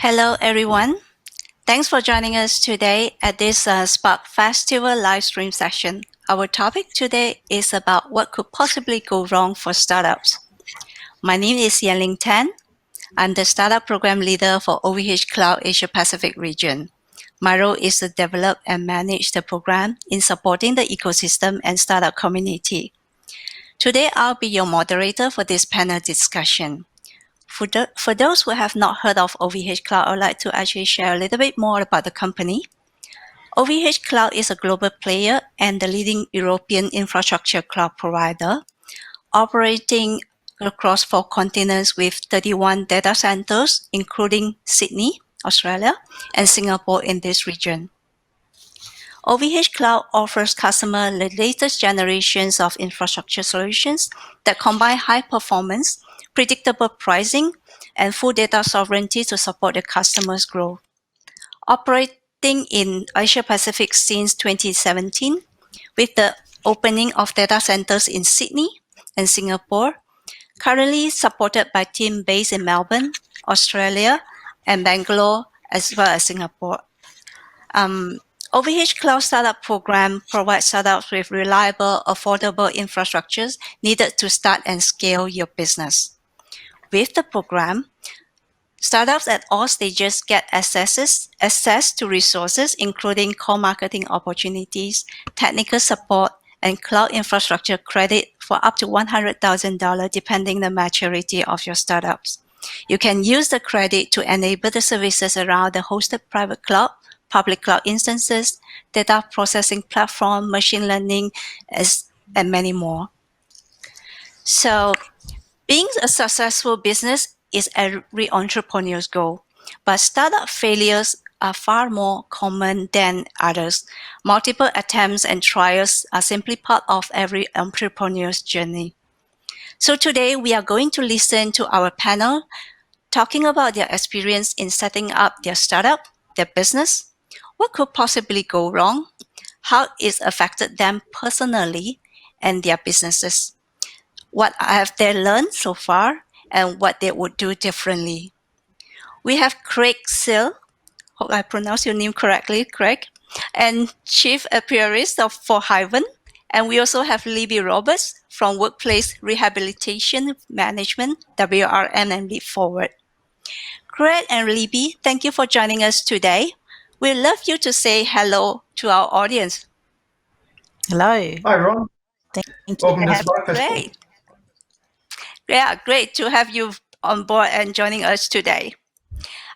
Hello, everyone. Thanks for joining us today at this Spark Festival live stream session. Our topic today is about what could possibly go wrong for startups. My name is Yanling Tan. I'm the Startup Program Leader for OVH Cloud Asia Pacific region. My role is to develop and manage the program in supporting the ecosystem and startup community. Today, I'll be your moderator for this panel discussion. For those who have not heard of OVH Cloud, I would like to actually share a little bit more about the company. OVH Cloud is a global player and the leading European infrastructure cloud provider, operating across 4 continents with 31 data centers, including Sydney, Australia, and Singapore in this region. OVH Cloud offers customers the latest generations of infrastructure solutions that combine high performance, predictable pricing, and full data sovereignty to support the customers' growth. Operating in Asia Pacific since 2017, with the opening of data centers in Sydney and Singapore, currently supported by teams based in Melbourne, Australia, and Bangalore, as well as Singapore. OVH Cloud Startup Program provides startups with reliable, affordable infrastructures needed to start and scale your business. With the program, startups at all stages get access to resources, including core marketing opportunities, technical support, and cloud infrastructure credit for up to $100,000, depending the maturity of your startups. You can use the credit to enable the services around the hosted private cloud, public cloud instances, data processing platform, machine learning, and many more. So, being a successful business is every entrepreneur's goal, but startup failures are far more common than others. Multiple attempts and trials are simply part of every entrepreneur's journey. So today we are going to listen to our panel talking about their experience in setting up their startup, their business, what could possibly go wrong, how it's affected them personally and their businesses, what have they learned so far, and what they would do differently. We have Craig Searle, hope I pronounced your name correctly, Craig, and Chief Apiarist for Hivint. And we also have Libby Roberts from Workplace Rehabilitation Management, WRM, and LeapForward. Craig and Libby, thank you for joining us today. We'd love you to say hello to our audience. Hello. Hi, Ron. Thank you. Welcome to Spark Festival. Great. Yeah, great to have you on board and joining us today.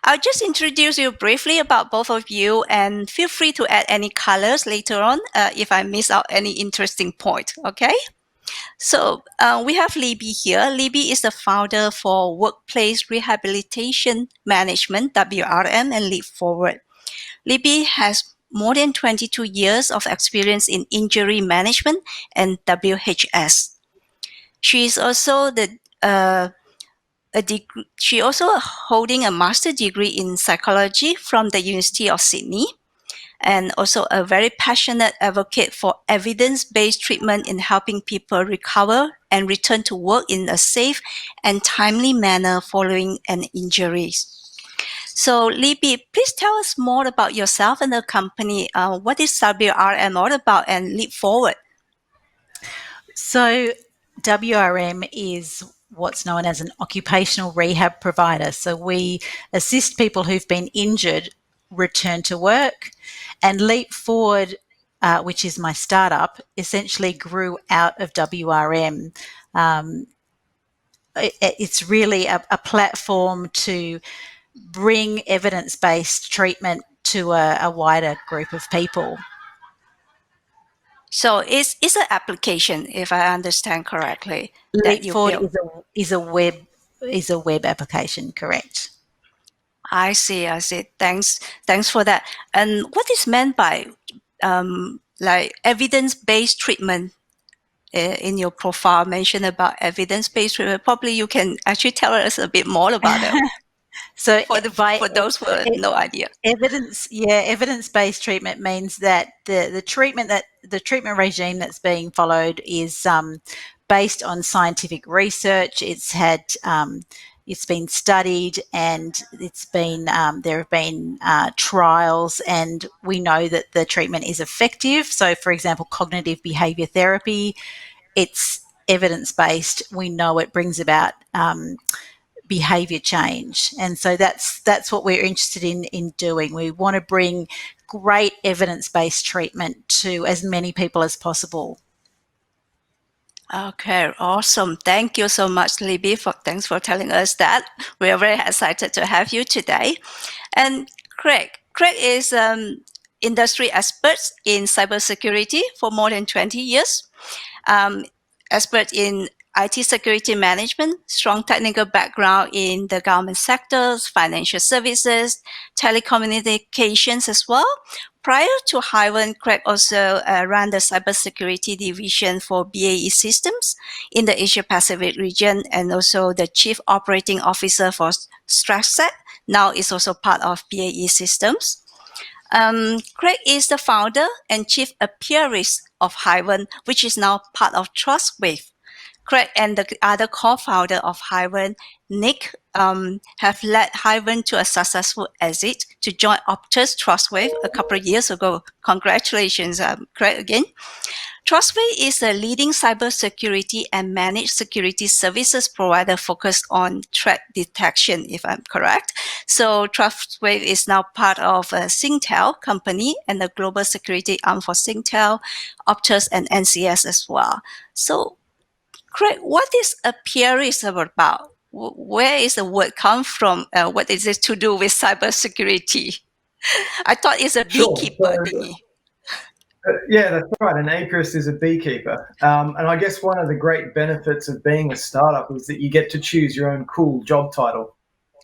I'll just introduce you briefly about both of you, and feel free to add any colors later on if I miss out any interesting point, okay? So we have Libby here. Libby is the founder for Workplace Rehabilitation Management, WRM, and LeapForward. Libby has more than 22 years of experience in injury management and WHS. She is also she also holding a master's degree in psychology from the University of Sydney, and also a very passionate advocate for evidence-based treatment in helping people recover and return to work in a safe and timely manner following an injury. So, Libby, please tell us more about yourself and the company. What is WRM all about, and LeapForward? So WRM is what's known as an occupational rehab provider. So we assist people who've been injured return to work, and LeapForward, which is my startup, essentially grew out of WRM. It's really a platform to bring evidence-based treatment to a wider group of people. So it's an application, if I understand correctly. LeapForward is a web application, correct? I see. Thanks for that. And what is meant by like evidence-based treatment? In your profile, mentioned about evidence-based treatment. Probably you can actually tell us a bit more about it. So for those who have no idea. Evidence-based treatment means that the treatment regime that's being followed is based on scientific research. It's had it's been studied, and it's been there have been trials, and we know that the treatment is effective. So, for example, cognitive behaviour therapy, it's evidence-based. We know it brings about behaviour change, and so that's what we're interested in doing. We want to bring great evidence-based treatment to as many people as possible. Okay, awesome. Thank you so much, Libby. Thanks for telling us that. We are very excited to have you today. And Craig. Craig is industry expert in cybersecurity for more than 20 years. Expert in IT security management, strong technical background in the government sectors, financial services, telecommunications as well. Prior to Hivint, Craig also ran the cybersecurity division for BAE Systems in the Asia Pacific region, and also the chief operating officer for Strateset. Now is also part of BAE Systems. Craig is the founder and chief apiarist of Hivint, which is now part of TrustWave. Craig and the other co-founder of Hivint, Nick, have led Hivint to a successful exit to join Optus TrustWave a couple of years ago. Congratulations, Craig, again. TrustWave is a leading cybersecurity and managed security services provider focused on threat detection, if I'm correct. So TrustWave is now part of a Singtel company and the global security arm for Singtel, Optus, and NCS as well. So, Craig, what is apiarist about? Where is the word come from? What is it to do with cybersecurity? I thought it's a beekeeper thingy. Yeah, that's right. An apiarist is a beekeeper. And I guess one of the great benefits of being a startup is that you get to choose your own cool job title.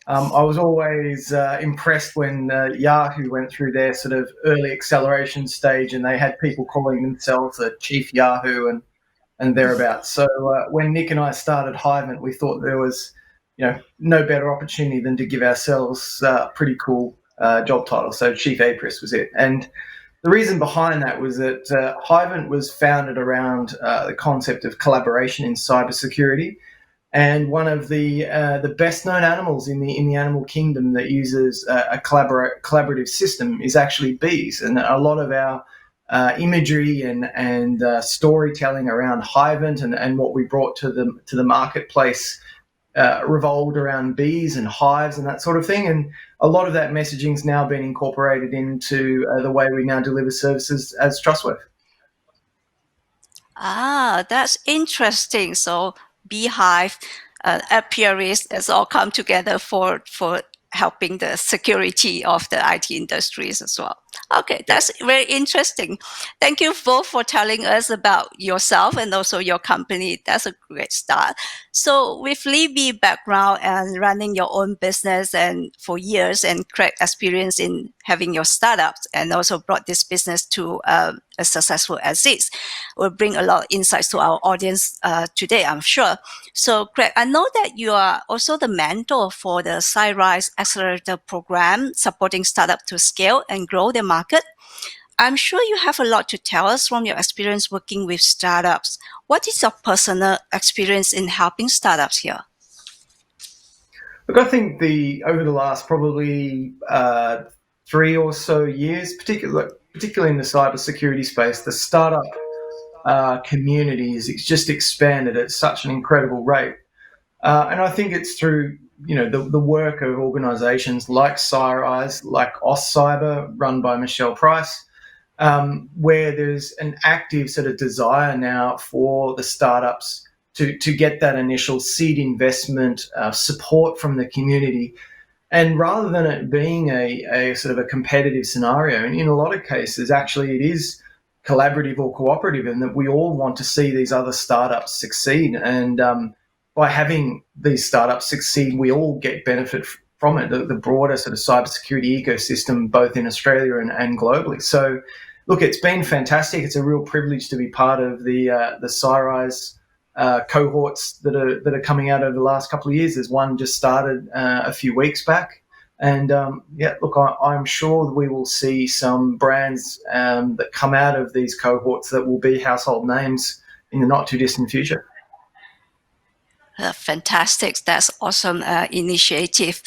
I was always impressed when Yahoo went through their sort of early acceleration stage, and they had people calling themselves a chief Yahoo and thereabouts. So when Nick and I started Hivint, we thought there was, no better opportunity than to give ourselves a pretty cool job title. So chief apiarist was it. And the reason behind that was that Hivint was founded around the concept of collaboration in cybersecurity, and one of the best-known animals in the animal kingdom that uses a collaborative system is actually bees. And a lot of our imagery and storytelling around Hivint and what we brought to the marketplace revolved around bees and hives and that sort of thing. And a lot of that messaging has now been incorporated into the way we now deliver services as TrustWave. Ah, that's interesting. So beehive, apiarist has all come together for helping the security of the IT industries as well. Okay, that's very interesting. Thank you both for telling us about yourself and also your company. That's a great start. So with Libby background and running your own business and for years, and Craig experience in having your startups and also brought this business to a successful exit, will bring a lot of insights to our audience today, I'm sure. So Craig, I know that you are also the mentor for the SciRise Accelerator program, supporting startups to scale and grow their market. I'm sure you have a lot to tell us from your experience working with startups. What is your personal experience in helping startups here? Look, I think over the last probably 3 or so years, particularly in the cybersecurity space, the startup community is just expanded at such an incredible rate. And I think it's through the work of organisations like SciRise, like AustCyber, run by Michelle Price, where there's an active sort of desire now for the startups to get that initial seed investment support from the community. And rather than it being a sort of a competitive scenario, and in a lot of cases, actually it is collaborative or cooperative, and that we all want to see these other startups succeed. And by having these startups succeed, we all get benefit from it, the broader sort of cybersecurity ecosystem, both in Australia and globally. So, look, it's been fantastic. It's a real privilege to be part of the SciRise cohorts that are coming out over the last couple of years. There's one just started a few weeks back. And look, I'm sure that we will see some brands that come out of these cohorts that will be household names in the not too distant future. Fantastic. That's awesome initiative.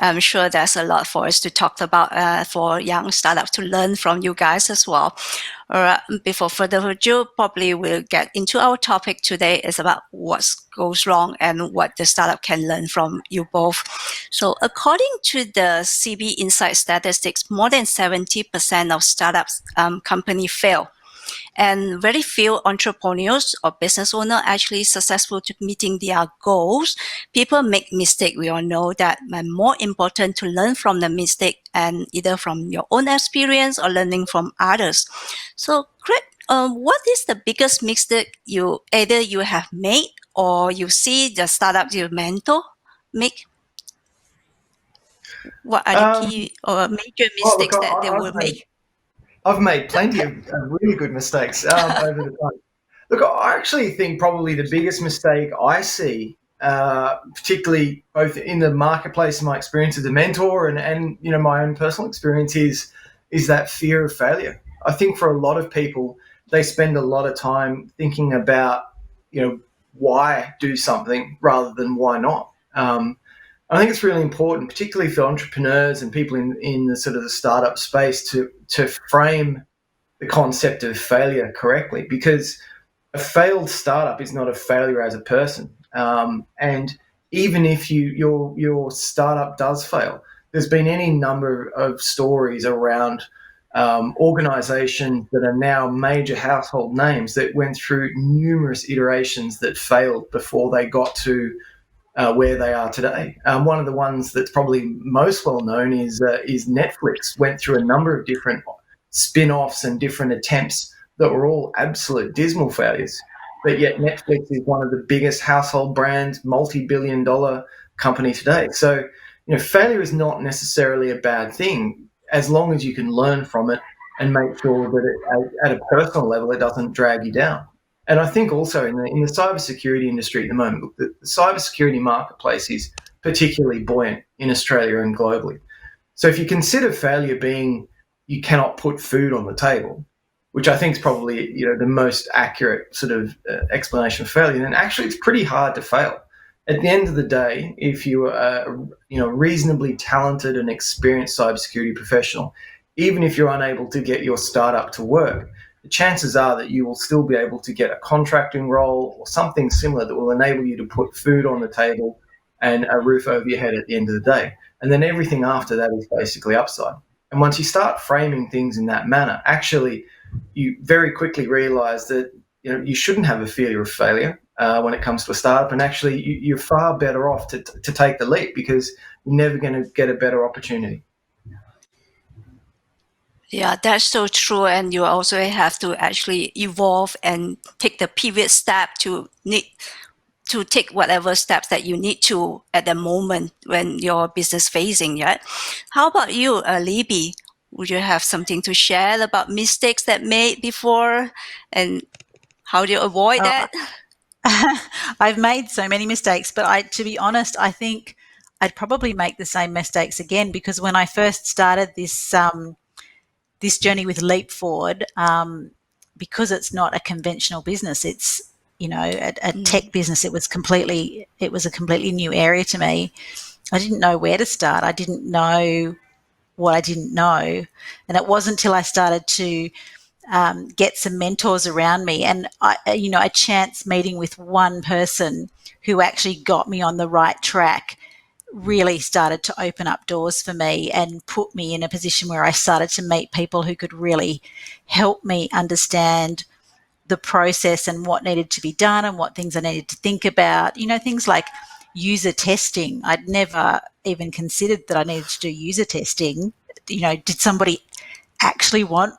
I'm sure there's a lot for us to talk about for young startups to learn from you guys as well. All right, before further ado, probably we'll get into our topic today is about what goes wrong and what the startup can learn from you both. So according to the CB Insight statistics, more than 70% of startups company fail. And very few entrepreneurs or business owners actually successful to meeting their goals. People make mistakes. We all know that, and more important to learn from the mistake and either from your own experience or learning from others. So, Greg, what is the biggest mistake you either you have made or you see the startup you mentor make? What are the key or major Well, look, mistakes that they will make? I've made plenty of really good mistakes over the time. Look, I actually think probably the biggest mistake I see, particularly both in the marketplace and my experience as a mentor and my own personal experience is that fear of failure. I think for a lot of people, they spend a lot of time thinking about, why do something rather than why not. I think it's really important, particularly for entrepreneurs and people in the sort of the startup space, to frame the concept of failure correctly, because a failed startup is not a failure as a person. And even if your startup does fail, there's been any number of stories around organizations that are now major household names that went through numerous iterations that failed before they got to where they are today. One of the ones that's probably most well known is Netflix. Went through a number of different spin-offs and different attempts that were all absolute dismal failures. But yet Netflix is one of the biggest household brands, multi-billion-dollar company today. So, failure is not necessarily a bad thing as long as you can learn from it and make sure that at a personal level it doesn't drag you down. And I think also in the cybersecurity industry at the moment, the cybersecurity marketplace is particularly buoyant in Australia and globally. So if you consider failure being you cannot put food on the table, which I think is probably the most accurate sort of explanation of failure, then actually it's pretty hard to fail. At the end of the day, if you are a reasonably talented and experienced cybersecurity professional, even if you're unable to get your startup to work, the chances are that you will still be able to get a contracting role or something similar that will enable you to put food on the table and a roof over your head at the end of the day. And then everything after that is basically upside. And once you start framing things in that manner, actually, you very quickly realize that you shouldn't have a fear of failure when it comes to a startup, and actually you're far better off to take the leap because you're never going to get a better opportunity. Yeah, that's so true. And you also have to actually evolve and take the pivot step to take whatever steps that you need to at the moment when your business facing, right? How about you, Libby? Would you have something to share about mistakes that made before and how do you avoid that? I've made so many mistakes, but to be honest, I think I'd probably make the same mistakes again, because when I first started this journey with LeapForward, because it's not a conventional business, it's a tech business. It was a completely new area to me. I didn't know where to start. I didn't know what I didn't know, and it wasn't until I started to get some mentors around me, and a chance meeting with one person who actually got me on the right track really started to open up doors for me and put me in a position where I started to meet people who could really help me understand the process and what needed to be done and what things I needed to think about. Things like user testing. I'd never even considered that I needed to do user testing. Did somebody actually want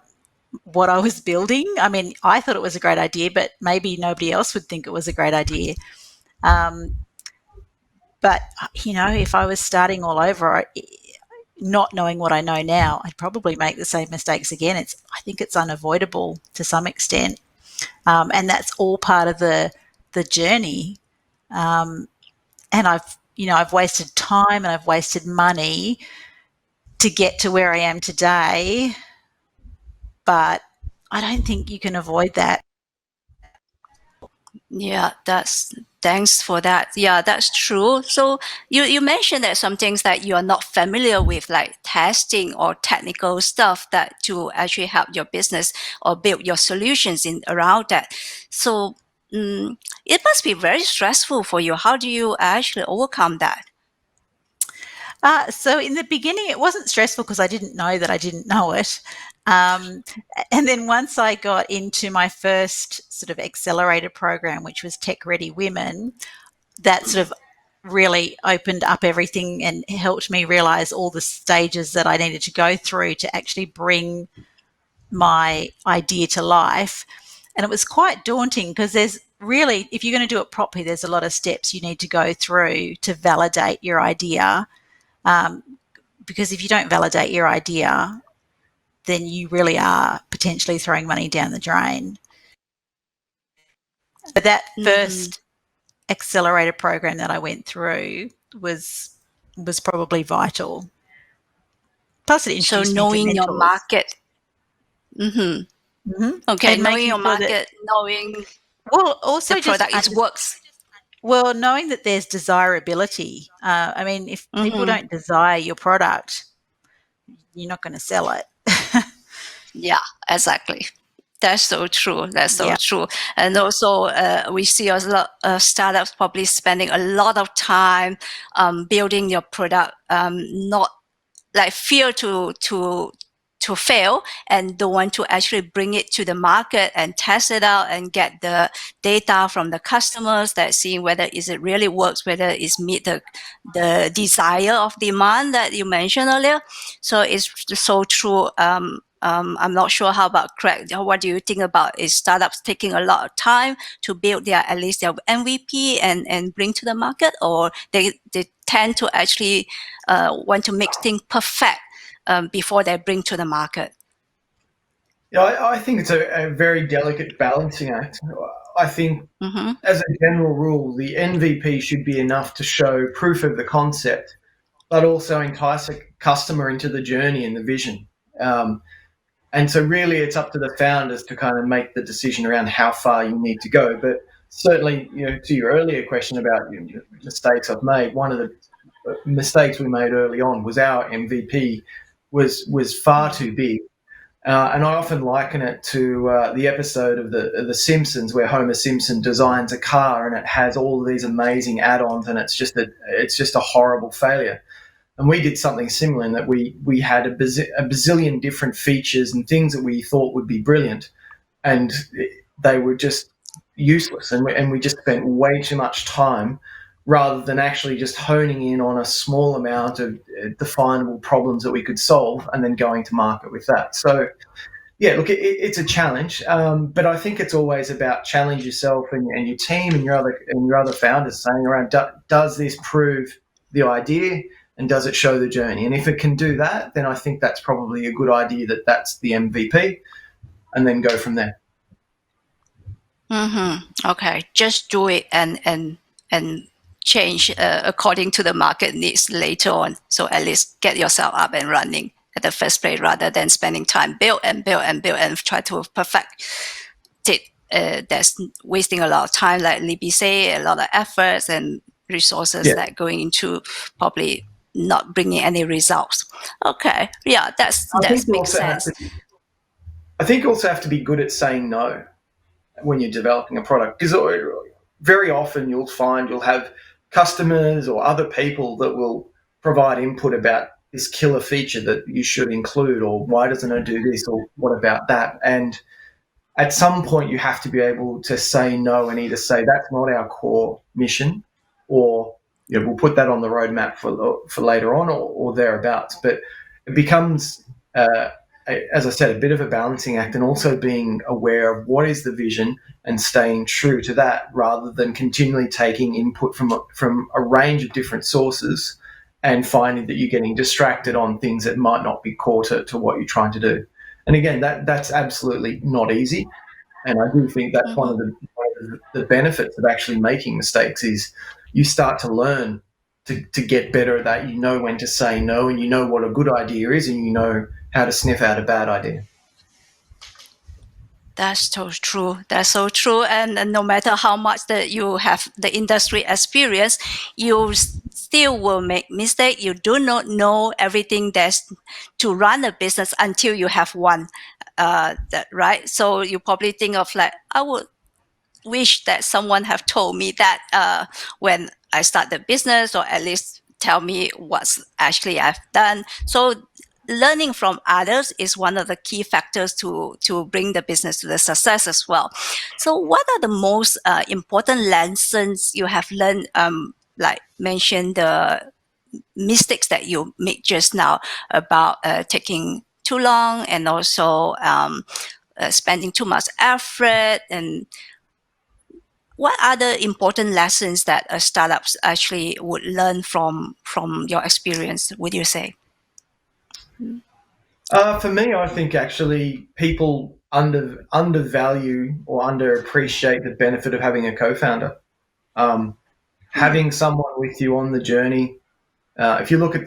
what I was building? I mean, I thought it was a great idea, but maybe nobody else would think it was a great idea. But, if I was starting all over, not knowing what I know now, I'd probably make the same mistakes again. I think it's unavoidable to some extent. And that's all part of the journey. And I've wasted time and I've wasted money to get to where I am today, but I don't think you can avoid that. Yeah, thanks for that. Yeah, that's true. So you mentioned that some things that you are not familiar with, like testing or technical stuff that to actually help your business or build your solutions in around that. So it must be very stressful for you. How do you actually overcome that? So in the beginning, it wasn't stressful because I didn't know that I didn't know it. Um, and then once I got into my first sort of accelerator program, which was Tech Ready Women, that sort of really opened up everything and helped me realize all the stages that I needed to go through to actually bring my idea to life. And it was quite daunting because there's really, if you're going to do it properly, there's a lot of steps you need to go through to validate your idea. Because if you don't validate your idea, then you really are potentially throwing money down the drain. But that first accelerator program that I went through was probably vital. Plus, it So introduced me to knowing your mentors. market. Okay, And knowing making your sure that, market, knowing well, the also just product is works. well, knowing that there's desirability. I mean, if people don't desire your product, you're not going to sell it. Yeah, exactly. That's so true. That's so Yeah. true. And also, we see a lot of startups probably spending a lot of time building your product, not like fear to fail and don't want to actually bring it to the market and test it out and get the data from the customers that seeing whether is it really works, whether it's meet the desire of demand that you mentioned earlier. So it's so true. I'm not sure how about Craig. What do you think about is startups taking a lot of time to build their at least their MVP and bring to the market, or they tend to actually want to make things perfect before they bring to the market? Yeah, I think it's a very delicate balancing act. I think, as a general rule, the MVP should be enough to show proof of the concept, but also entice a customer into the journey and the vision. And so, really, it's up to the founders to kind of make the decision around how far you need to go. But certainly, to your earlier question about mistakes I've made, one of the mistakes we made early on was our MVP was far too big. And I often liken it to the episode of the Simpsons where Homer Simpson designs a car and it has all of these amazing add-ons and it's just a horrible failure. And we did something similar in that we had a bazillion different features and things that we thought would be brilliant, and they were just useless. And we just spent way too much time rather than actually just honing in on a small amount of definable problems that we could solve and then going to market with that. So, yeah, look, it's a challenge, but I think it's always about challenge yourself and your team and your other founders saying around, does this prove the idea and does it show the journey? And if it can do that, then I think that's probably a good idea that's the MVP, and then go from there. Okay, just do it and change according to the market needs later on. So at least get yourself up and running at the first place rather than spending time build and build and build and try to perfect it. That's wasting a lot of time, like Libby say, a lot of efforts and resources that going into probably not bringing any results. Okay, yeah, that makes sense. I think you also have to be good at saying no when you're developing a product, because very often you'll find you'll have customers or other people that will provide input about this killer feature that you should include, or why doesn't it do this, or what about that? And at some point you have to be able to say no and either say that's not our core mission, or we'll put that on the roadmap for later on, or thereabouts. But it becomes as I said, a bit of a balancing act, and also being aware of what is the vision and staying true to that, rather than continually taking input from a range of different sources and finding that you're getting distracted on things that might not be core to what you're trying to do. And again, that's absolutely not easy. And I do think that's one of the benefits of actually making mistakes is you start to learn to get better at that. You know when to say no, and you know what a good idea is, and you know how to sniff out a bad idea. That's so true. That's so true. And no matter how much that you have the industry experience, you still will make mistake. You do not know everything there's to run a business until you have one. Right. So you probably think of like, I would wish that someone have told me that when I start the business, or at least tell me what's actually I've done. So learning from others is one of the key factors to bring the business to the success as well. So what are the most important lessons you have learned, like mentioned the mistakes that you made just now about taking too long, and also spending too much effort, and what other important lessons that startups actually would learn from your experience, would you say? For me, I think actually people undervalue or underappreciate the benefit of having a co-founder. Having someone with you on the journey. If you look at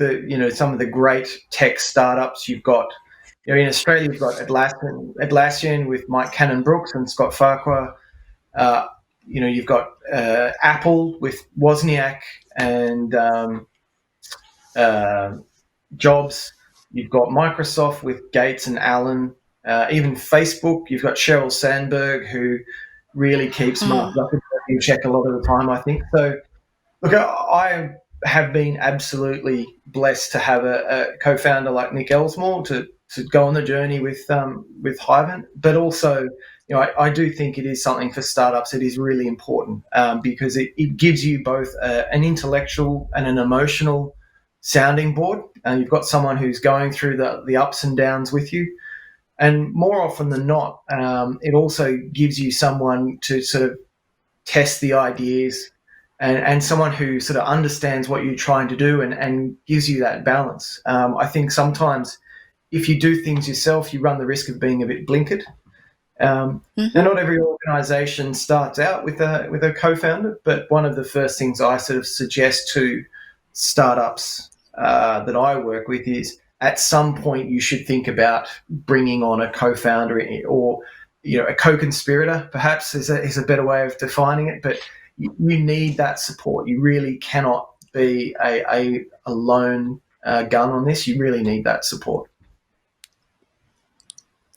some of the great tech startups, you've got in Australia, you've got Atlassian with Mike Cannon-Brookes and Scott Farquhar. You've got Apple with Wozniak and Jobs. You've got Microsoft with Gates and Allen. Even Facebook, you've got Sheryl Sandberg, who really keeps Mark Zuckerberg in check a lot of the time, I think. So, look, I have been absolutely blessed to have a co-founder like Nick Elsmore to go on the journey with Hivint. But also, I do think it is something for startups. It is really important because it gives you both an intellectual and an emotional sounding board. You've got someone who's going through the ups and downs with you. And more often than not, it also gives you someone to sort of test the ideas and someone who sort of understands what you're trying to do and gives you that balance. I think sometimes if you do things yourself, you run the risk of being a bit blinkered. Now, not every organisation starts out with a co-founder, but one of the first things I sort of suggest to startups that I work with is at some point you should think about bringing on a co-founder or a co-conspirator, perhaps is a better way of defining it. But you need that support. You really cannot be a lone gun on this. You really need that support.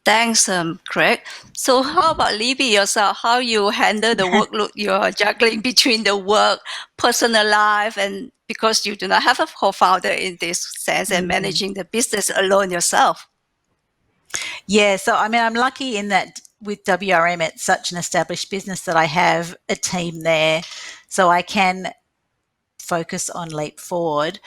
Thanks, Craig. So how about Libby yourself? How you handle the workload you're juggling between the work, personal life, and because you do not have a co-founder in this sense, and managing the business alone yourself? Yeah, so I mean, I'm lucky in that with WRM, it's such an established business that I have a team there, so I can focus on LeapForward.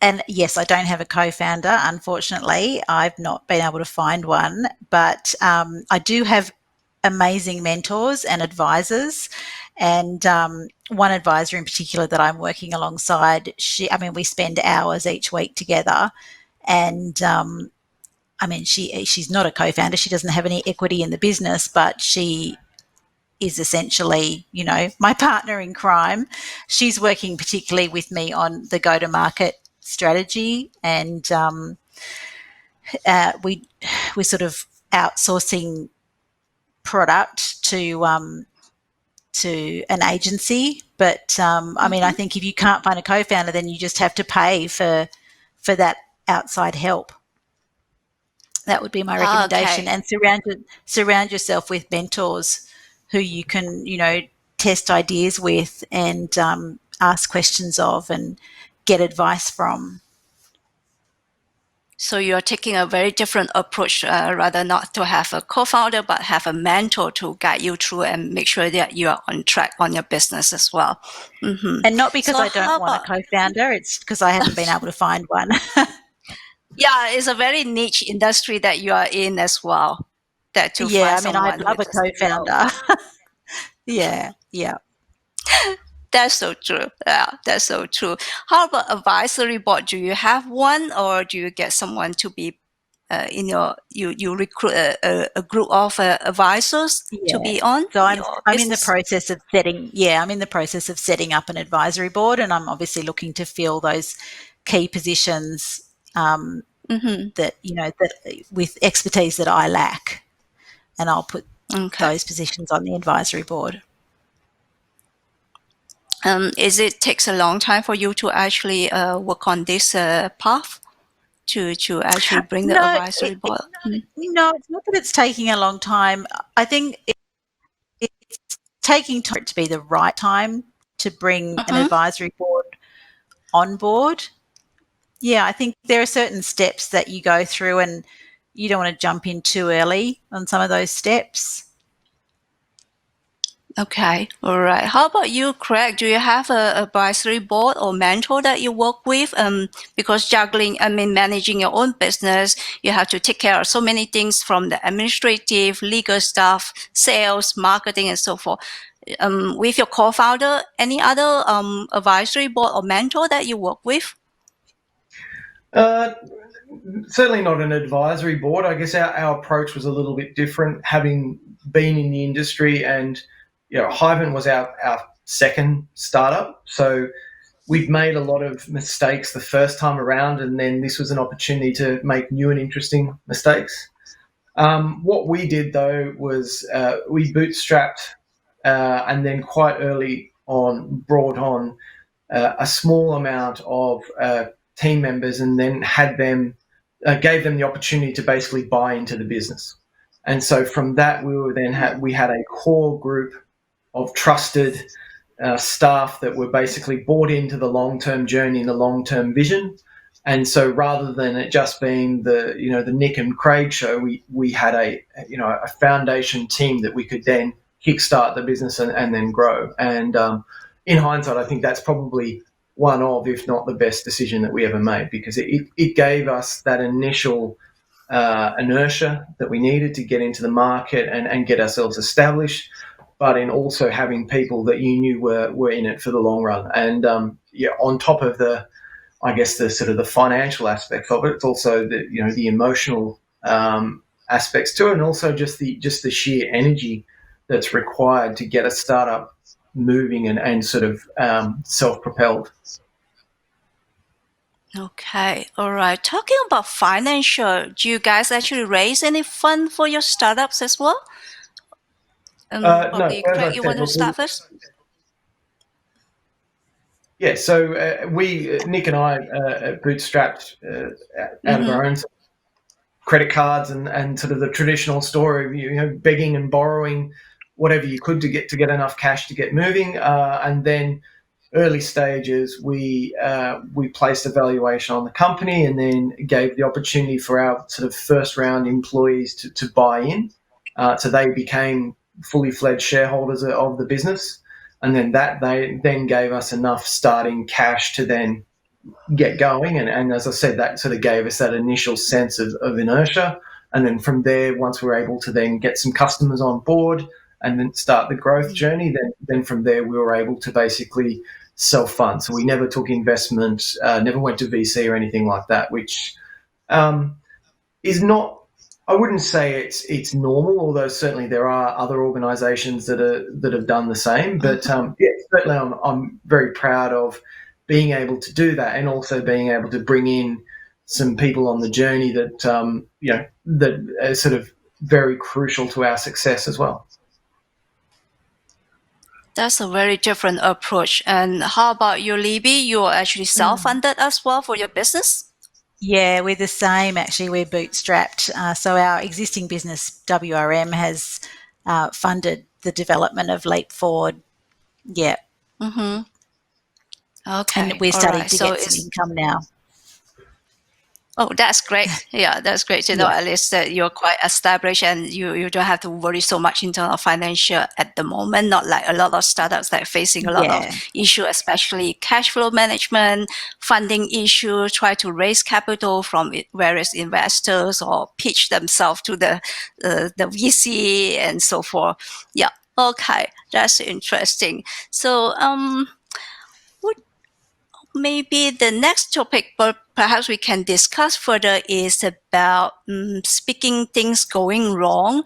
And yes, I don't have a co-founder, unfortunately. I've not been able to find one, but I do have amazing mentors and advisors. And one advisor in particular that I'm working alongside, we spend hours each week together. And she's not a co-founder. She doesn't have any equity in the business, but she is essentially, my partner in crime. She's working particularly with me on the go-to-market strategy, and we're sort of outsourcing product to an agency. But I think if you can't find a co-founder, then you just have to pay for that outside help. That would be my recommendation. Okay. And surround yourself with mentors who you can, test ideas with and ask questions of and get advice from. So you're taking a very different approach, rather not to have a co-founder, but have a mentor to guide you through and make sure that you are on track on your business as well. And not because I don't want a co-founder, it's because I haven't been able to find one. Yeah, it's a very niche industry that you are in as well. That to find someone I'd love a co-founder. Yeah. That's so true. Yeah, that's so true. How about advisory board? Do you have one, or do you get someone to be you recruit a group of advisors to be on? So I'm in the process of setting up an advisory board, and I'm obviously looking to fill those key positions that with expertise that I lack. and I'll put those positions on the advisory board. Is it takes a long time for you to actually work on this path to actually bring the advisory board? No, it's not that it's taking a long time. I think it's taking time to be the right time to bring an advisory board on board. Yeah, I think there are certain steps that you go through and you don't want to jump in too early on some of those steps. Okay, all right. How about you, Craig? Do you have a advisory board or mentor that you work with? Because managing your own business, you have to take care of so many things from the administrative, legal stuff, sales, marketing, and so forth. With your co-founder, any other advisory board or mentor that you work with? Certainly not an advisory board. I guess our approach was a little bit different, having been in the industry, and Hivint was our second startup. So we'd made a lot of mistakes the first time around, and then this was an opportunity to make new and interesting mistakes. What we did, though, was we bootstrapped and then quite early on brought on a small amount of team members, and then gave them the opportunity to basically buy into the business. And so from that, we had a core group of trusted staff that were basically bought into the long-term journey and the long-term vision. And so rather than it just being the Nick and Craig show, we had a foundation team that we could then kickstart the business and then grow. And in hindsight, I think that's probably one of, if not the best decision that we ever made, because it gave us that initial inertia that we needed to get into the market and get ourselves established, but in also having people that you knew were in it for the long run. And on top of the sort of the financial aspects of it, it's also the emotional aspects to it, and also just the sheer energy that's required to get a startup moving and sort of self-propelled. Okay, all right. Talking about financial, do you guys actually raise any fund for your startups as well? No, Craig, you want to start first? Yeah, so Nick and I bootstrapped out of our own credit cards and sort of the traditional story of begging and borrowing whatever you could to get enough cash to get moving. And then early stages, we placed a valuation on the company, and then gave the opportunity for our sort of first round employees to buy in. So they became fully fledged shareholders of the business. And then they gave us enough starting cash to then get going. And as I said, that sort of gave us that initial sense of inertia. And then from there, once we were able to then get some customers on board and then start the growth journey, then from there we were able to basically self-fund. So we never took investment, never went to VC or anything like that, which is not, I wouldn't say it's normal, although certainly there are other organisations that have done the same. But certainly I'm very proud of being able to do that, and also being able to bring in some people on the journey that that are sort of very crucial to our success as well. That's a very different approach. And how about you, Libby? You are actually self-funded as well for your business? Yeah, we're the same. Actually, we're bootstrapped. So our existing business, WRM, has funded the development of LeapForward. Yeah. Mm-hmm. Okay. And we're starting to get some income now. Oh, that's great. Yeah, that's great to know at least that you're quite established and you don't have to worry so much in terms of financial at the moment, not like a lot of startups that are facing a lot of issues, especially cash flow management, funding issues, try to raise capital from various investors or pitch themselves to the VC and so forth. Yeah, okay, that's interesting. So maybe the next topic, but perhaps we can discuss further, is about speaking things going wrong.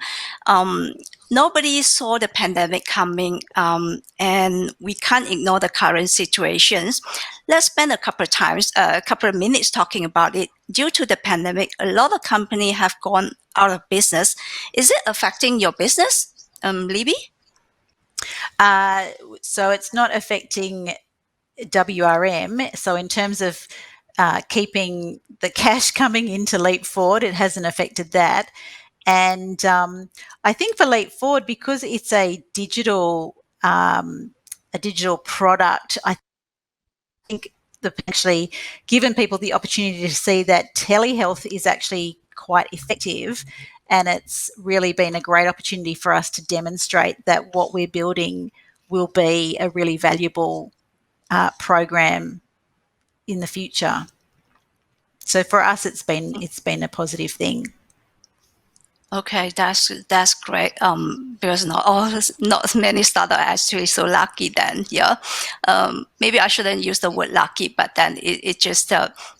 Nobody saw the pandemic coming, and we can't ignore the current situations. Let's spend a couple of minutes talking about it. Due to the pandemic, a lot of companies have gone out of business. Is it affecting your business, Libby? So it's not affecting WRM. So in terms of keeping the cash coming into LeapForward, it hasn't affected that. And I think for LeapForward, because it's a digital product, I think actually given people the opportunity to see that telehealth is actually quite effective, and it's really been a great opportunity for us to demonstrate that what we're building will be a really valuable program in the future. So for us, it's been a positive thing. Okay, that's great. Because not many startups are actually so lucky. Then, yeah. Maybe I shouldn't use the word lucky, but then it's just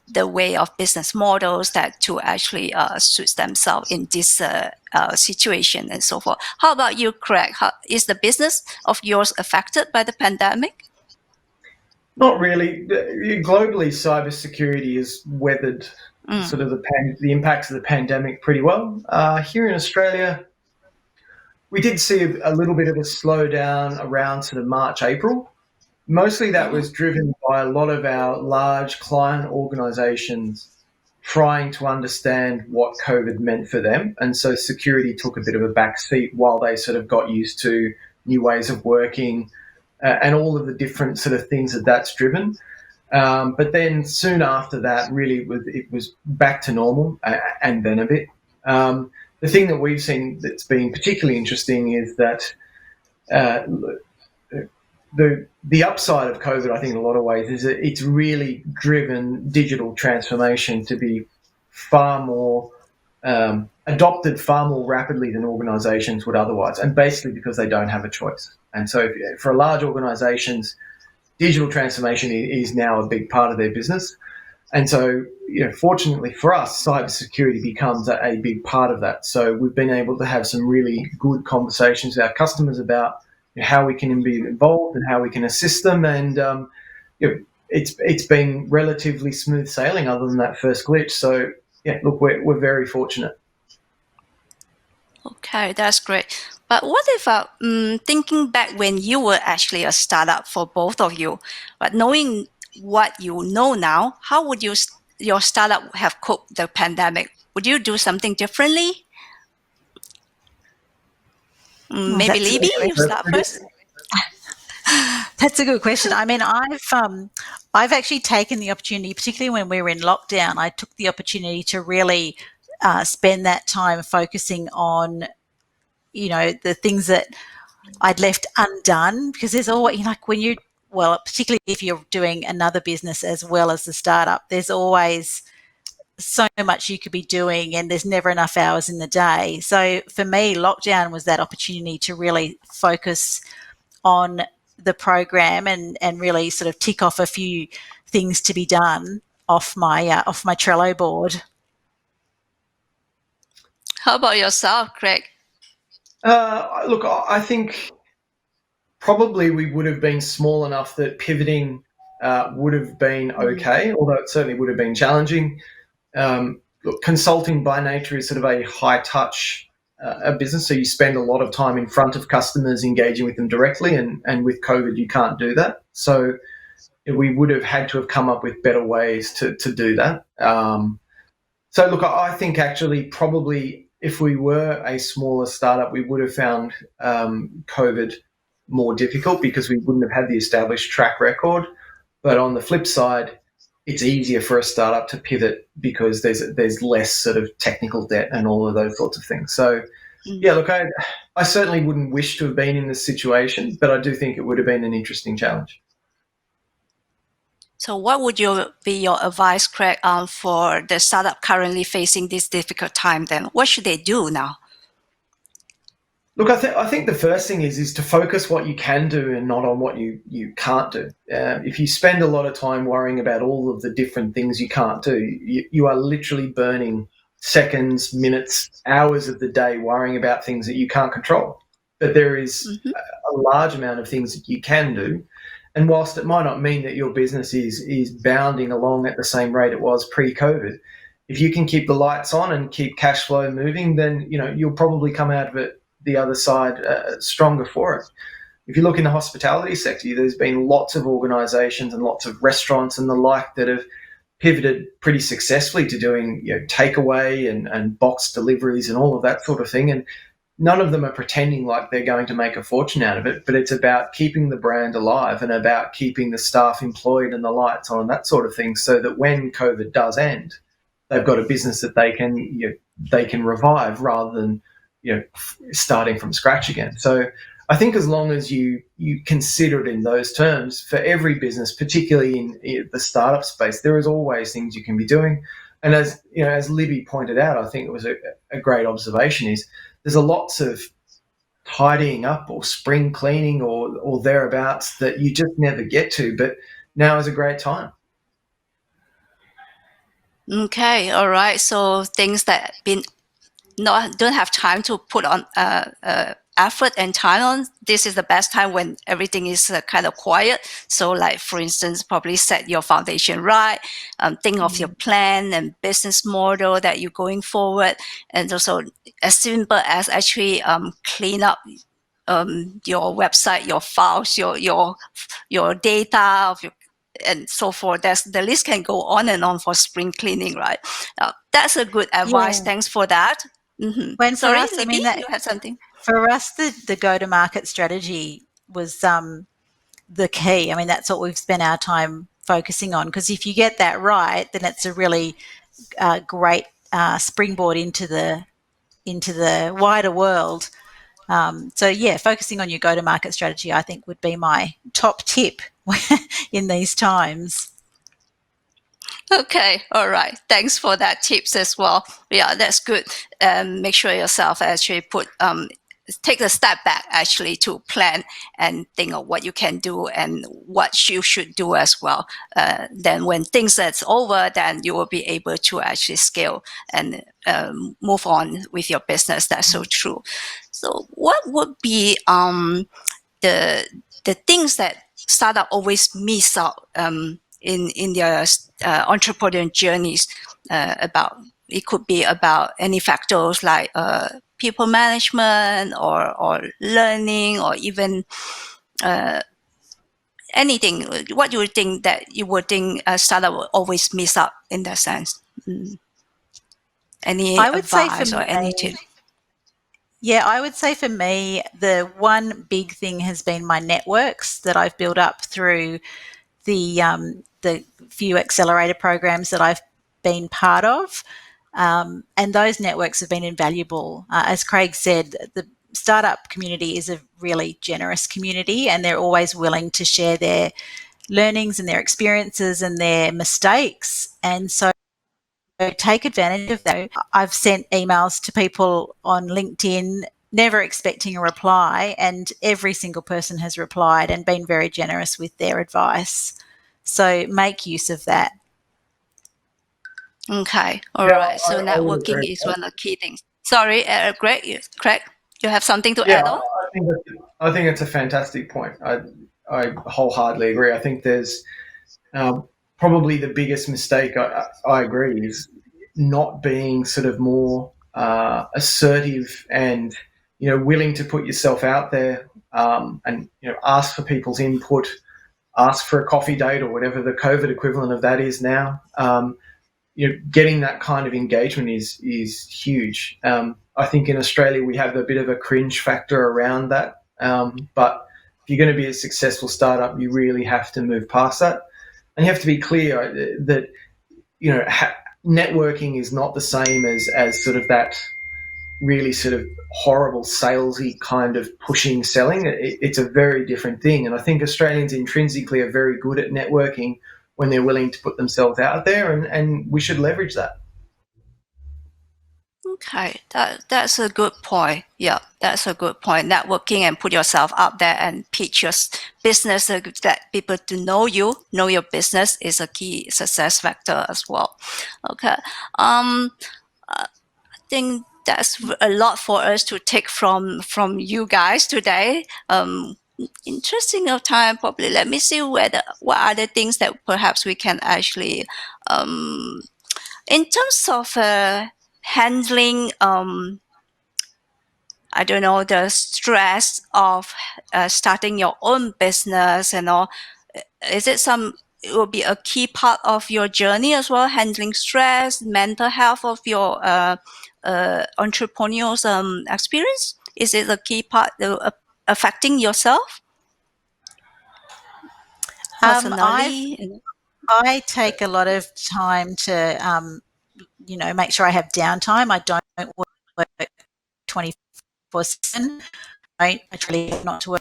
the way of business models that to actually suit themselves in this situation and so forth. How about you, Craig? Is the business of yours affected by the pandemic? Not really. Globally, cybersecurity has weathered sort of the impacts of the pandemic pretty well. Here in Australia, we did see a little bit of a slowdown around sort of March, April. Mostly that was driven by a lot of our large client organizations trying to understand what COVID meant for them. And so security took a bit of a back seat while they sort of got used to new ways of working and all of the different sort of things that's driven. But then soon after that, really, it was back to normal and then a bit. The thing that we've seen that's been particularly interesting is that the upside of COVID, I think, in a lot of ways, is that it's really driven digital transformation to be far more adopted far more rapidly than organizations would otherwise, and basically because they don't have a choice. And so for large organizations, digital transformation is now a big part of their business. And so, fortunately for us, cybersecurity becomes a big part of that. So we've been able to have some really good conversations with our customers about how we can be involved and how we can assist them. And it's been relatively smooth sailing other than that first glitch. So, look, we're very fortunate. Okay, that's great. But what if, thinking back when you were actually a startup for both of you, but knowing what you know now, how would your startup have coped the pandemic? Would you do something differently? Maybe Libby, you start first. That's a good question. I mean, I've actually taken the opportunity, particularly when we were in lockdown, I took the opportunity to really spend that time focusing on, the things that I'd left undone, because there's always, particularly if you're doing another business as well as the startup, there's always so much you could be doing and there's never enough hours in the day. So for me, lockdown was that opportunity to really focus on the program and really sort of tick off a few things to be done off my Trello board. How about yourself, Craig? Look, I think probably we would have been small enough that pivoting would have been okay, although it certainly would have been challenging. Look, consulting by nature is sort of a high-touch business, so you spend a lot of time in front of customers engaging with them directly, and with COVID you can't do that. So we would have had to have come up with better ways to do that. So look, I think actually probably if we were a smaller startup, we would have found COVID more difficult because we wouldn't have had the established track record. But on the flip side, it's easier for a startup to pivot because there's less sort of technical debt and all of those sorts of things. So, look, I certainly wouldn't wish to have been in this situation, but I do think it would have been an interesting challenge. So what would be your advice, Craig, for the startup currently facing this difficult time then? What should they do now? Look, I think the first thing is to focus what you can do and not on what you can't do. If you spend a lot of time worrying about all of the different things you can't do, you are literally burning seconds, minutes, hours of the day worrying about things that you can't control. But there is Mm-hmm. a large amount of things that you can do. And whilst it might not mean that your business is bounding along at the same rate it was pre-COVID, if you can keep the lights on and keep cash flow moving, then you'll probably come out of it the other side stronger for it. If you look in the hospitality sector, there's been lots of organisations and lots of restaurants and the like that have pivoted pretty successfully to doing takeaway and box deliveries and all of that sort of thing. And none of them are pretending like they're going to make a fortune out of it, but it's about keeping the brand alive and about keeping the staff employed and the lights on and that sort of thing, so that when COVID does end, they've got a business that they can revive rather than starting from scratch again. So I think as long as you consider it in those terms, for every business, particularly in the startup space, there is always things you can be doing. And as Libby pointed out, I think it was a great observation, is there's a lots of tidying up or spring cleaning or thereabouts that you just never get to, but now is a great time. Okay, all right. So things that don't have time to put on effort and time on, this is the best time when everything is kind of quiet. So like, for instance, probably set your foundation right, think of your plan and business model that you're going forward, and also as simple as actually clean up your website, your files, your data of your and so forth. The list can go on and on for spring cleaning, right? That's a good advice. Yeah. Thanks for that. Mm-hmm. When for Sorry, us, I Libby, mean, that you had something? for us, the go-to-market strategy was the key. I mean, that's what we've spent our time focusing on, because if you get that right, then it's a really great springboard into the wider world. So yeah, focusing on your go-to-market strategy, I think, would be my top tip in these times. Okay, all right. Thanks for that tips as well. Yeah, that's good. Make sure yourself actually take a step back actually to plan and think of what you can do and what you should do as well. Then when things that's over, then you will be able to actually scale and move on with your business. That's so true. So what would be the things that startup always miss out in their entrepreneurial journeys about? It could be about any factors like people management or learning or even anything. What do you think that you would think a startup will always miss out in that sense? Any I would say for advice or any me, tip? Yeah, I would say for me, the one big thing has been my networks that I've built up through the few accelerator programs that I've been part of. And those networks have been invaluable. As Craig said, the startup community is a really generous community, and they're always willing to share their learnings and their experiences and their mistakes. And so take advantage of that. I've sent emails to people on LinkedIn, never expecting a reply, and every single person has replied and been very generous with their advice. So make use of that. Okay, all Yeah, right. So I would networking agree. is one of the key things. Sorry, Greg, you have something to Yeah, add on? I think it's a fantastic point. I wholeheartedly agree. I think there's probably the biggest mistake. I agree, is not being sort of more assertive and willing to put yourself out there, and ask for people's input, ask for a coffee date or whatever the COVID equivalent of that is now. Getting that kind of engagement is huge. I think in Australia we have a bit of a cringe factor around that, but if you're going to be a successful startup, you really have to move past that, and you have to be clear that networking is not the same as sort of that really sort of horrible salesy kind of pushing selling. It's a very different thing, and I think Australians intrinsically are very good at networking when they're willing to put themselves out there, and we should leverage that. Okay, that's a good point. Yeah, that's a good point. Networking and put yourself out there and pitch your business that people to know you, know your business is a key success factor as well. Okay, I think that's a lot for us to take from you guys today. Interesting of time probably. Let me see what are the things that perhaps we can actually in terms of handling I don't know the stress of starting your own business and all. Is it it will be a key part of your journey as well, handling stress, mental health of your entrepreneur's experience? Is it a key part affecting yourself I've personally? I take a lot of time to make sure I have downtime. I don't work 24/7. I try not to.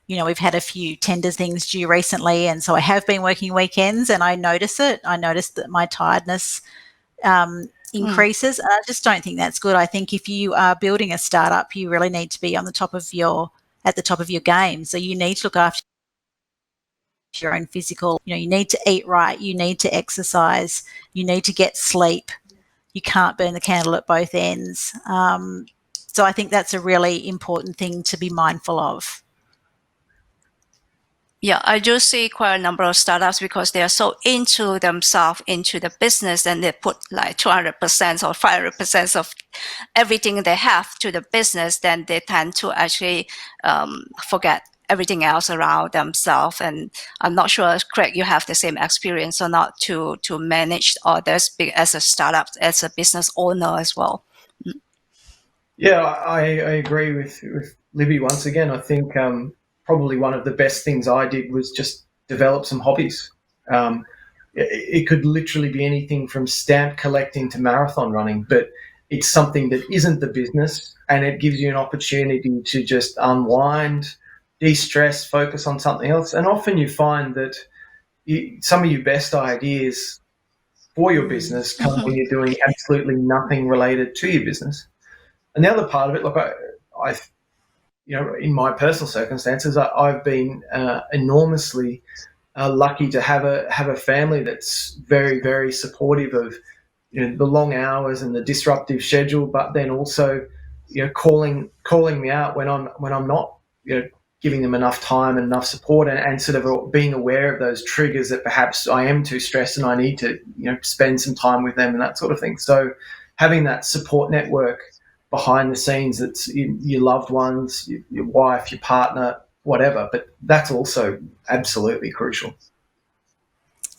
We've had a few tender things due recently, and so I have been working weekends, and I notice it. I notice that my tiredness increases. And I just don't think that's good. I think if you are building a startup, you really need to be at the top of your game. So you need to look after your own physical. You need to eat right. You need to exercise. You need to get sleep. You can't burn the candle at both ends. So I think that's a really important thing to be mindful of. Yeah, I do see quite a number of startups because they are so into themselves, into the business, and they put like 200% or 500% of everything they have to the business, then they tend to actually forget everything else around themselves. And I'm not sure, Craig, you have the same experience or not to manage others as a startup, as a business owner as well. Yeah, I agree with Libby once again. I think probably one of the best things I did was just develop some hobbies. It could literally be anything from stamp collecting to marathon running, but it's something that isn't the business, and it gives you an opportunity to just unwind, de-stress, focus on something else. And often you find that some of your best ideas for your business come when you're doing absolutely nothing related to your business. And the other part of it, look, I in my personal circumstances, I've been enormously lucky to have a family that's very, very supportive of the long hours and the disruptive schedule, but then also calling me out when I'm not giving them enough time and enough support, and sort of being aware of those triggers that perhaps I am too stressed and I need to spend some time with them and that sort of thing. So having that support network behind the scenes, that's your loved ones, your wife, your partner, whatever, but that's also absolutely crucial.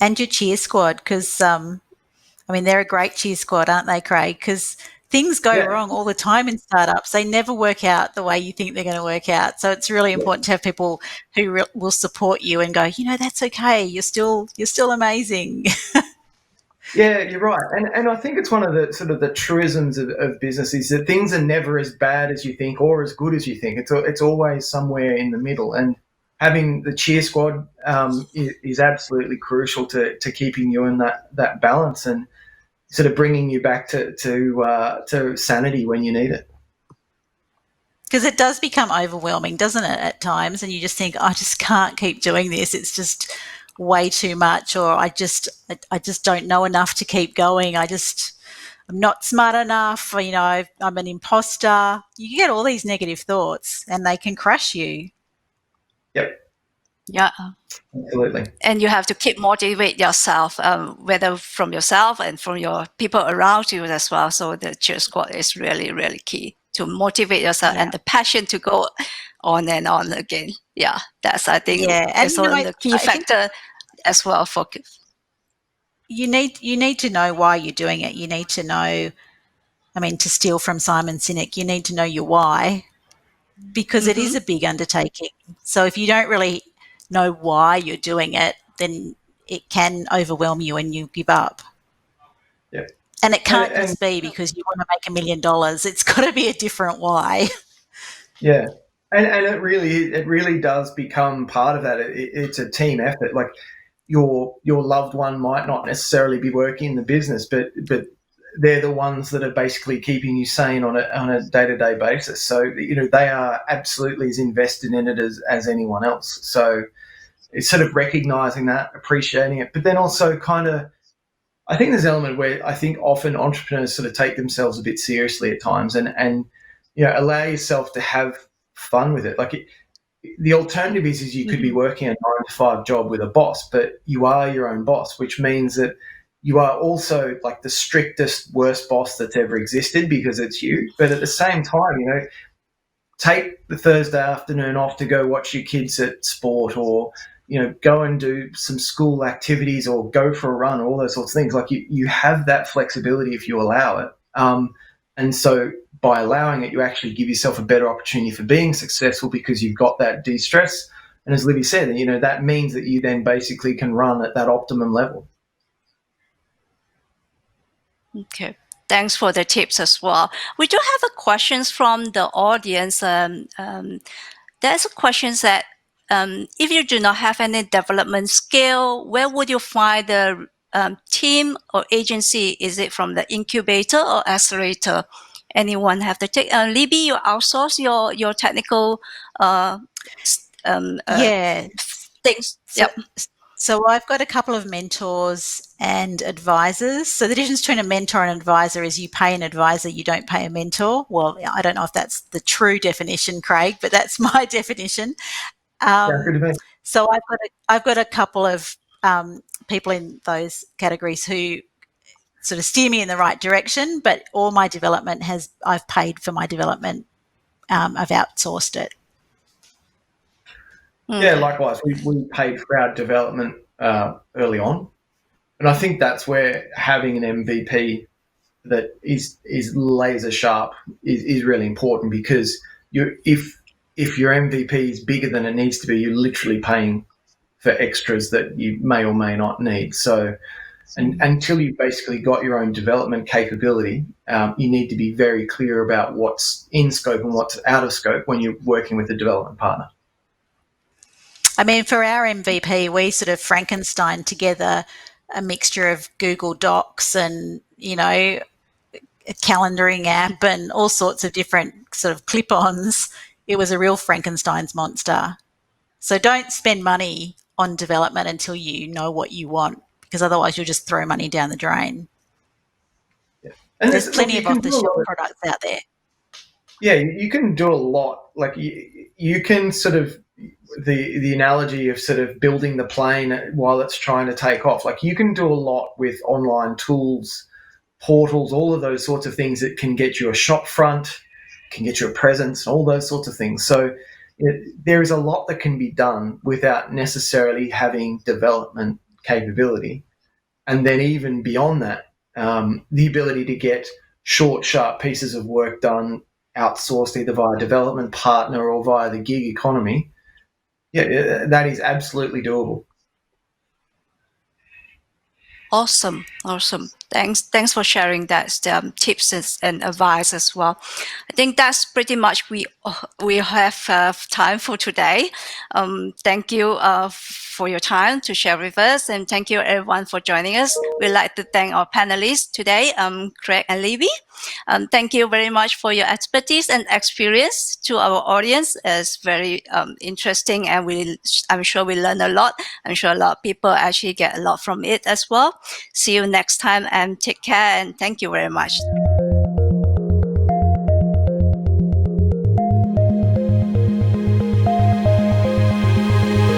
And your cheer squad, because they're a great cheer squad, aren't they, Craig? Because things go wrong all the time in startups. They never work out the way you think they're going to work out. So it's really important to have people who will support you and go, that's okay. You're still amazing. Yeah, you're right. And I think it's one of the sort of the truisms of business is that things are never as bad as you think or as good as you think. It's always somewhere in the middle. And having the cheer squad is absolutely crucial to keeping you in that balance and sort of bringing you back to sanity when you need it. Because it does become overwhelming, doesn't it, at times? And you just think, I just can't keep doing this. It's just way too much, or I just don't know enough to keep going. I'm not smart enough. I'm an imposter. You get all these negative thoughts, and they can crush you. Yep. Yeah. Absolutely. And you have to keep motivate yourself, whether from yourself and from your people around you as well. So the cheer squad is really, really key to motivate yourself and the passion to go on and on again. Yeah, that's, I think, and the key factor as well for you need to know why you're doing it. You need to know, to steal from Simon Sinek, you need to know your why, because it is a big undertaking. So if you don't really know why you're doing it, then it can overwhelm you and you give up. Yeah. And it can't just be because you want to make $1 million. It's got to be a different why. Yeah. And it really does become part of that. It's a team effort. Like your loved one might not necessarily be working in the business, but they're the ones that are basically keeping you sane on a day-to-day basis. So, they are absolutely as invested in it as anyone else. So it's sort of recognizing that, appreciating it, but then also kind of, I think there's an element where I think often entrepreneurs sort of take themselves a bit seriously at times and allow yourself to have fun with it. Like the alternative is you could be working a 9-to-5 job with a boss, but you are your own boss, which means that you are also like the strictest, worst boss that's ever existed because it's you. But at the same time, take the Thursday afternoon off to go watch your kids at sport, or go and do some school activities, or go for a run, or all those sorts of things. Like you have that flexibility if you allow it. And so by allowing it, you actually give yourself a better opportunity for being successful because you've got that de-stress. And as Libby said, that means that you then basically can run at that optimum level. Okay. Thanks for the tips as well. We do have questions from the audience. There's a question that if you do not have any development skill, where would you find the team or agency? Is it from the incubator or accelerator? Anyone have to take? Libby, you outsource your technical things. So I've got a couple of mentors and advisors. So the difference between a mentor and an advisor is you pay an advisor, you don't pay a mentor. Well, I don't know if that's the true definition, Craig, but that's my definition. So I've got a couple of people in those categories who sort of steer me in the right direction, but all my development I've paid for my development. I've outsourced it. Yeah, likewise. We paid for our development early on. And I think that's where having an MVP that is laser sharp is really important, because if your MVP is bigger than it needs to be, you're literally paying for extras that you may or may not need. So until you've basically got your own development capability, you need to be very clear about what's in scope and what's out of scope when you're working with a development partner. I mean, for our MVP, we sort of Frankenstein together a mixture of Google Docs and, a calendaring app and all sorts of different sort of clip-ons. It was a real Frankenstein's monster. So don't spend money on development until you know what you want, because otherwise you'll just throw money down the drain. Yeah. And there's plenty of off-the-shelf products out there. Yeah, you can do a lot. Like you can sort of, the analogy of sort of building the plane while it's trying to take off. Like you can do a lot with online tools, portals, all of those sorts of things that can get you a shop front, can get you a presence, all those sorts of things. So there is a lot that can be done without necessarily having development capability. And then even beyond that, the ability to get short, sharp pieces of work done outsourced either via development partner or via the gig economy, that is absolutely doable. Awesome. Thanks for sharing that tips and advice as well. I think that's pretty much we have time for today. Thank you for your time to share with us, and thank you everyone for joining us. We'd like to thank our panelists today, Craig and Libby. Thank you very much for your expertise and experience to our audience. It's very interesting, and I'm sure we learn a lot. I'm sure a lot of people actually get a lot from it as well. See you next time, and take care, and thank you very much.